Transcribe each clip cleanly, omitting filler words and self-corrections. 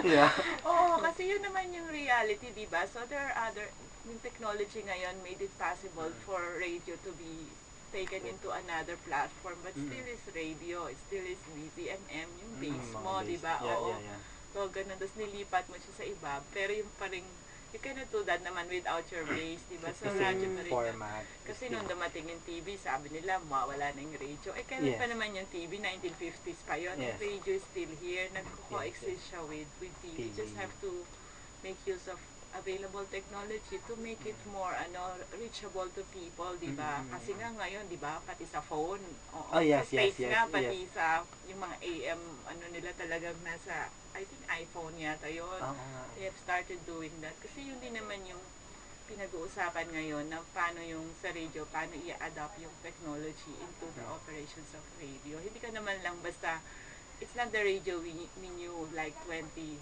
Yeah. Oo, kasi yun naman yung reality, di ba? So there are other, yung technology ngayon made it possible for radio to be taken into another platform, but still is radio, it still is BZMM, yung base mo, di ba? Yeah, Oo. yeah, yeah. So, ganun, tapos nilipat mo siya sa iba, pero yung pa rin, you cannot do that naman without your base, di ba? It's So, the radyo same pa rin. format. Kasi nung dumating yung TV, sabi nila, mawawala na yung radio. Eh, kailan pa naman yung TV? 1950s pa yun. Yes. Yung radio is still here. Nagko-coexist siya with TV. You just have to make use of available technology to make it more reachable to people, di ba? Kasi nga ngayon, di ba, pati sa phone. Oh, yes, sa States yes, nga, yes, pati sa yung mga AM, nila talagang nasa, I think iPhone yata yun. They have started doing that. Kasi yun din naman yung pinag-uusapan ngayon na paano yung sa radio, paano i-adapt yung technology into the operations of radio. Hindi ka naman lang basta, it's not the radio we knew like 30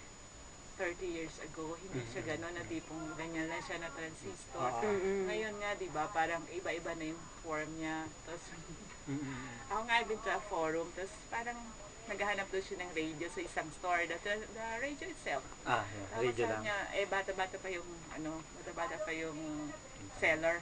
years ago, hindi siya gano'n na tipong ganyan lang siya na transistor. Ngayon nga, di ba, parang iba-iba na yung form niya. Tapos, ako nga, I've been to a forum, tapos parang naghahanap doon siya ng radio sa isang store, the radio itself. Yeah, radio lang. Niya, bata-bata pa yung seller.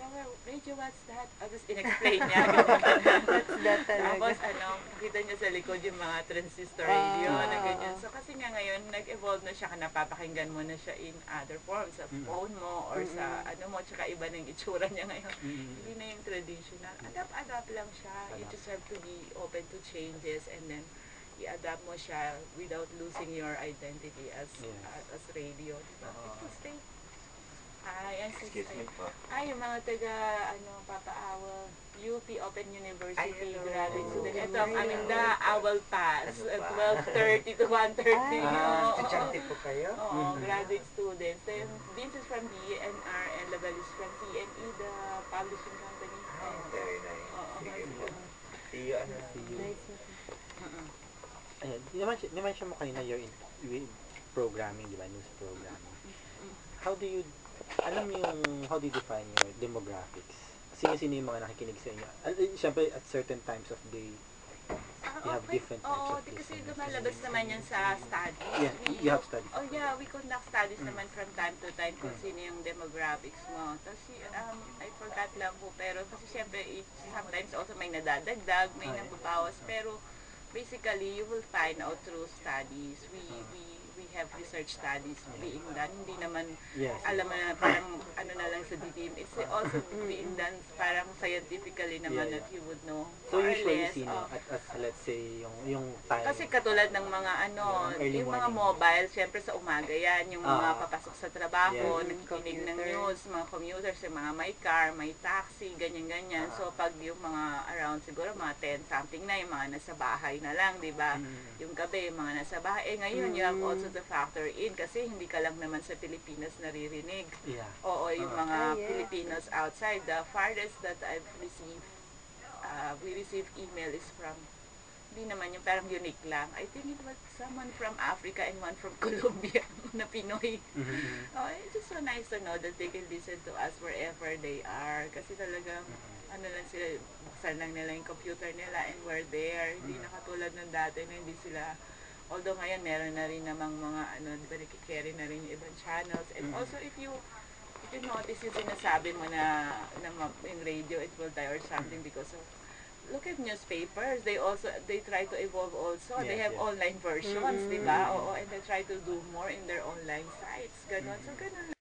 So, radio, what's that? Tapos in-explain niya. What's that talaga? Tapos, nakita niya sa likod yung mga transistor radio na ganyan. So, kasi nga ngayon, nag-evolve na siya, napapakinggan mo na siya in other forms, sa phone mo, or sa tsaka iba na yung itsura niya ngayon. Hindi na yung traditional. Adapt lang siya. You just have to be open to changes, and then, i-adapt mo siya without losing your identity as radio. Diba? It will stay. Excuse me po. Yung mga taga, Papa Owl, UP Open University, hello. graduate student. Ito ang aming Owl Pass, 12:30 to 1:30. Estudyante po kayo? Oo, graduate students. Then, Vince is from DNR and Laval is from TNE, the publishing company. Very nice. Sige po. See you. Nice. Ni-mention mo kanina you're in programming, di ba? News programming. How do you define your demographics? Sino yung mga nakikinig sa inyo? Siyempre, at certain times of day, you have different types of listeners. Kasi lumalabas naman yan sa studies. Yeah, you have studies. Oh yeah, we conduct studies naman from time to time kung sino yung demographics mo. Tapos, I forgot lang po, pero kasi siyempre, sometimes also may nadadagdag, may nababawas, pero basically, you will find out through studies. We have research studies being done. Hindi naman, alam mo na, parang na lang sa DTM. It's also being done parang scientifically naman that you would know. So usually, let's say, yung time. Kasi katulad ng mga yung mga mobile, syempre sa umaga yan, yung mga papasok sa trabaho, nakikinig ng news, mga commuters, yung mga may car, may taxi, ganyan-ganyan. So pag yung mga around siguro mga 10 something na, yung mga nasa bahay na lang, di ba? Yung gabi, yung mga nasa bahay. Ngayon, you have also the factor in kasi hindi ka lang naman sa Pilipinas naririnig. Oo, yung mga Filipinos outside. The farthest that I've received, we received email is from, hindi naman yung parang unique lang. I think it was someone from Africa and one from Colombia na Pinoy. It's just so nice to know that they can listen to us wherever they are. Kasi talagang, lang sila, buksan lang nila yung computer nila and we're there. Hindi na katulad ng dati na hindi sila, although ngayon meron na rin namang mga nakikicarry na rin yung ibang channels. And also if you notice yung sinasabi mo na in radio it will die or something because of, look at newspapers, they try to evolve also. They have online versions, di ba? And they try to do more in their online sites. Ganon. So, ganon.